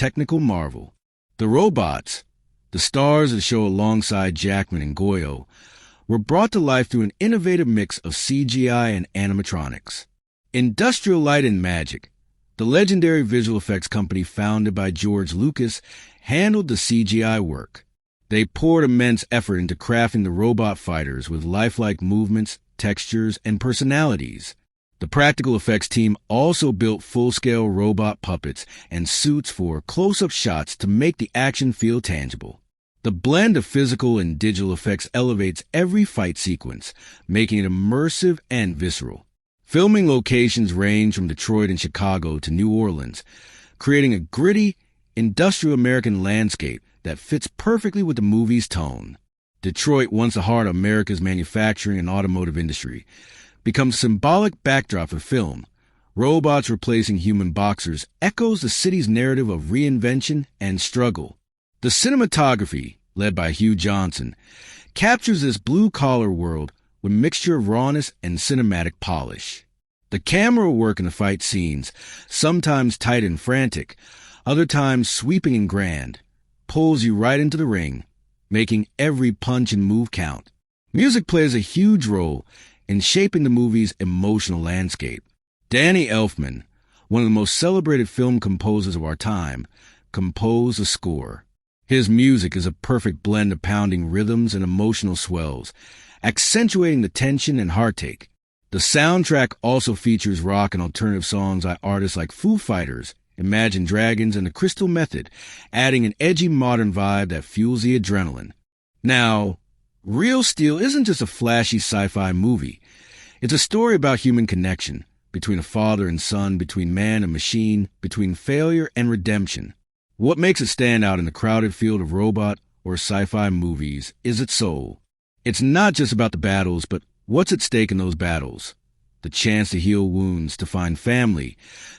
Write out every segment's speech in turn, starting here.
technical marvel. The robots, the stars of the show alongside Jackman and Goyo, were brought to life through an innovative mix of CGI and animatronics. Industrial Light and Magic, the legendary visual effects company founded by George Lucas, handled the CGI work. They poured immense effort into crafting the robot fighters with lifelike movements, textures, and personalities. The practical effects team also built full-scale robot puppets and suits for close-up shots to make the action feel tangible. The blend of physical and digital effects elevates every fight sequence, making it immersive and visceral. Filming locations range from Detroit and Chicago to New Orleans, creating a gritty, industrial American landscape that fits perfectly with the movie's tone. Detroit, once the heart of America's manufacturing and automotive industry, becomes a symbolic backdrop for film. Robots replacing human boxers echoes the city's narrative of reinvention and struggle. The cinematography, led by Hugh Jackman, captures this blue-collar world with a mixture of rawness and cinematic polish. The camera work in the fight scenes, sometimes tight and frantic, other times sweeping and grand, pulls you right into the ring, making every punch and move count. Music plays a huge role in shaping the movie's emotional landscape. Danny Elfman, one of the most celebrated film composers of our time, composed the score. His music is a perfect blend of pounding rhythms and emotional swells, accentuating the tension and heartache. The soundtrack also features rock and alternative songs by artists like Foo Fighters, Imagine Dragons, and the Crystal Method, adding an edgy modern vibe that fuels the adrenaline. Now, Real Steel isn't just a flashy sci-fi movie. It's a story about human connection, between a father and son, between man and machine, between failure and redemption. What makes it stand out in the crowded field of robot or sci-fi movies is its soul. It's not just about the battles, but what's at stake in those battles. The chance to heal wounds, to find family,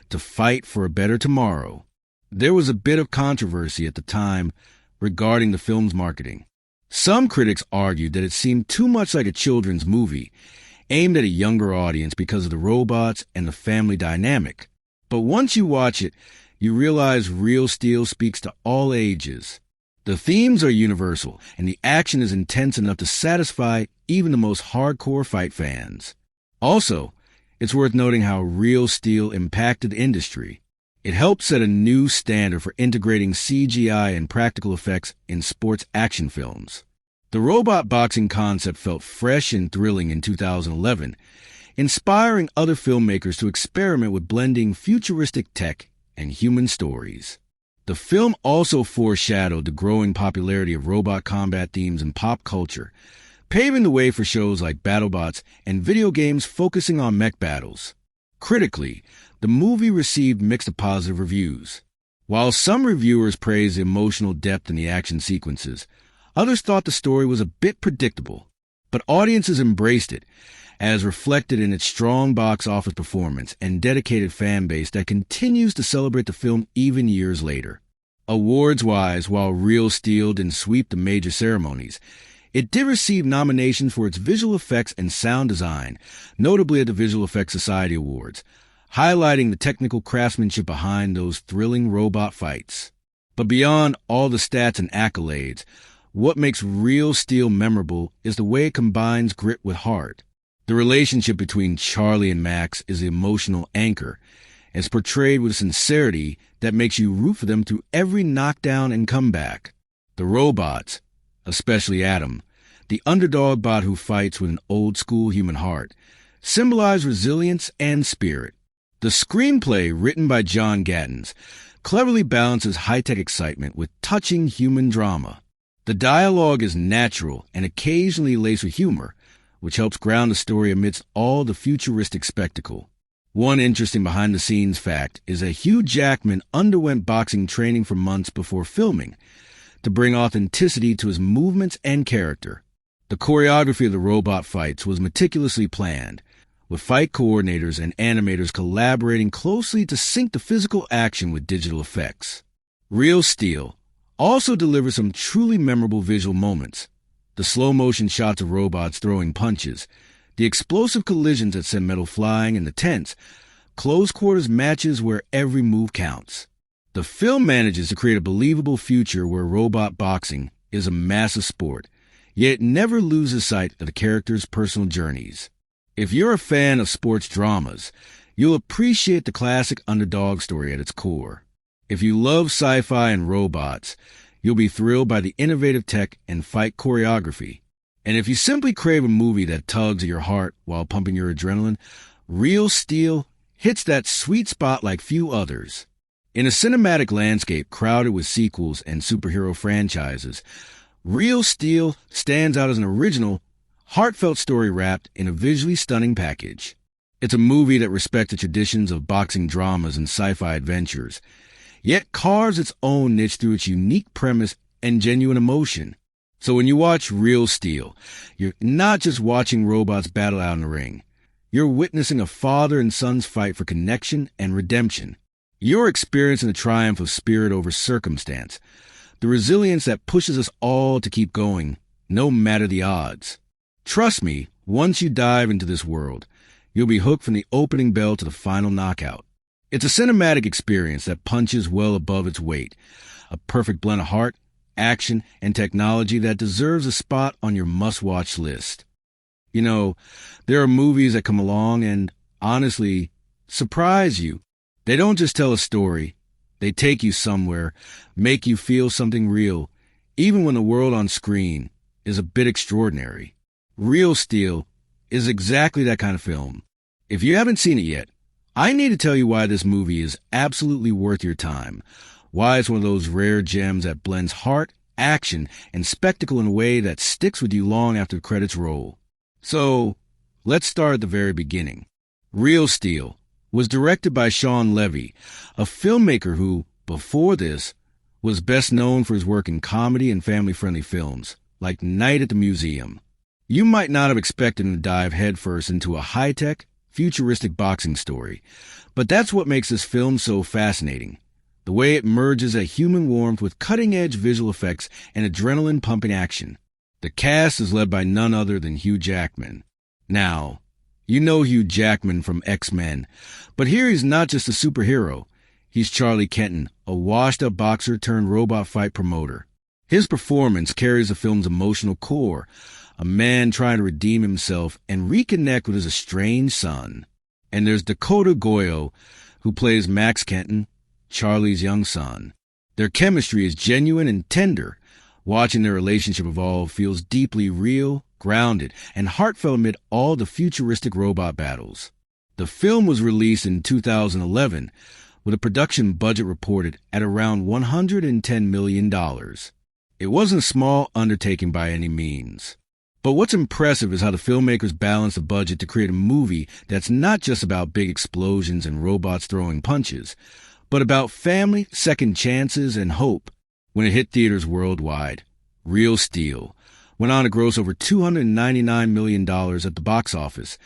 to fight for a better tomorrow. There was a bit of controversy at the time regarding the film's marketing. Some critics argued that it seemed too much like a children's movie, aimed at a younger audience because of the robots and the family dynamic. But once you watch it, you realize Real Steel speaks to all ages. The themes are universal, and the action is intense enough to satisfy even the most hardcore fight fans. Also, it's worth noting how Real Steel impacted the industry. It helped set a new standard for integrating CGI and practical effects in sports action films. The robot boxing concept felt fresh and thrilling in 2011, inspiring other filmmakers to experiment with blending futuristic tech and human stories. The film also foreshadowed the growing popularity of robot combat themes in pop culture, paving the way for shows like BattleBots and video games focusing on mech battles. Critically, the movie received mixed to positive reviews. While some reviewers praised the emotional depth in the action sequences, others thought the story was a bit predictable. But audiences embraced it, as reflected in its strong box office performance and dedicated fan base that continues to celebrate the film even years later. Awards-wise, while Real Steel didn't sweep the major ceremonies, it did receive nominations for its visual effects and sound design, notably at the Visual Effects Society Awards, highlighting the technical craftsmanship behind those thrilling robot fights. But beyond all the stats and accolades, what makes Real Steel memorable is the way it combines grit with heart. The relationship between Charlie and Max is the emotional anchor, and it's portrayed with a sincerity that makes you root for them through every knockdown and comeback. The robots, especially Adam, the underdog bot who fights with an old-school human heart, symbolize resilience and spirit. The screenplay, written by John Gattens, cleverly balances high-tech excitement with touching human drama. The dialogue is natural and occasionally laced with humor, which helps ground the story amidst all the futuristic spectacle. One interesting behind-the-scenes fact is that Hugh Jackman underwent boxing training for months before filming to bring authenticity to his movements and character. The choreography of the robot fights was meticulously planned, with fight coordinators and animators collaborating closely to sync the physical action with digital effects. Real Steel also delivers some truly memorable visual moments. The slow-motion shots of robots throwing punches, the explosive collisions that send metal flying, and the tense, close-quarters matches where every move counts. The film manages to create a believable future where robot boxing is a massive sport, yet it never loses sight of the characters' personal journeys. If you're a fan of sports dramas, you'll appreciate the classic underdog story at its core. If you love sci-fi and robots, you'll be thrilled by the innovative tech and fight choreography. And if you simply crave a movie that tugs at your heart while pumping your adrenaline, Real Steel hits that sweet spot like few others. In a cinematic landscape crowded with sequels and superhero franchises, Real Steel stands out as an original, heartfelt story wrapped in a visually stunning package. It's a movie that respects the traditions of boxing dramas and sci-fi adventures, yet carves its own niche through its unique premise and genuine emotion. So when you watch Real Steel, you're not just watching robots battle out in the ring. You're witnessing a father and son's fight for connection and redemption. You're experiencing the triumph of spirit over circumstance, the resilience that pushes us all to keep going, no matter the odds. Trust me, once you dive into this world, you'll be hooked from the opening bell to the final knockout. It's a cinematic experience that punches well above its weight, a perfect blend of heart, action, and technology that deserves a spot on your must-watch list. You know, there are movies that come along and, honestly, surprise you. They don't just tell a story. They take you somewhere, make you feel something real, even when the world on screen is a bit extraordinary. Real Steel is exactly that kind of film. If you haven't seen it yet, I need to tell you why this movie is absolutely worth your time, why it's one of those rare gems that blends heart, action, and spectacle in a way that sticks with you long after the credits roll. So, let's start at the very beginning. Real Steel was directed by Shawn Levy, a filmmaker who, before this, was best known for his work in comedy and family-friendly films, like Night at the Museum. You might not have expected him to dive headfirst into a high-tech, futuristic boxing story, but that's what makes this film so fascinating. The way it merges a human warmth with cutting-edge visual effects and adrenaline-pumping action. The cast is led by none other than Hugh Jackman. Now, you know Hugh Jackman from X-Men, but here he's not just a superhero. He's Charlie Kenton, a washed-up boxer turned robot fight promoter. His performance carries the film's emotional core, a man trying to redeem himself and reconnect with his estranged son. And there's Dakota Goyo, who plays Max Kenton, Charlie's young son. Their chemistry is genuine and tender. Watching their relationship evolve feels deeply real, grounded, and heartfelt amid all the futuristic robot battles. The film was released in 2011, with a production budget reported at around $110 million. It wasn't a small undertaking by any means. But what's impressive is how the filmmakers balanced the budget to create a movie that's not just about big explosions and robots throwing punches, but about family, second chances, and hope. When it hit theaters worldwide, Real Steel went on to gross over $299 million at the box office,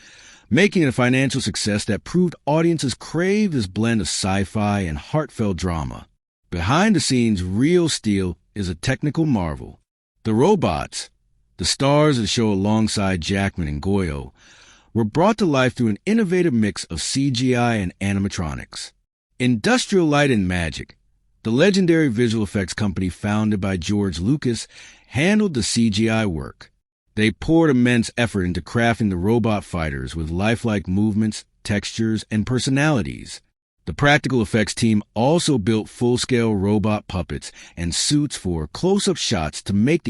making it a financial success that proved audiences crave this blend of sci-fi and heartfelt drama. Behind the scenes, Real Steel is a technical marvel. The robots, the stars of the show alongside Jackman and Goyo, were brought to life through an innovative mix of CGI and animatronics. Industrial Light and Magic, the legendary visual effects company founded by George Lucas, handled the CGI work. They poured immense effort into crafting the robot fighters with lifelike movements, textures, and personalities. The practical effects team also built full-scale robot puppets and suits for close-up shots to make the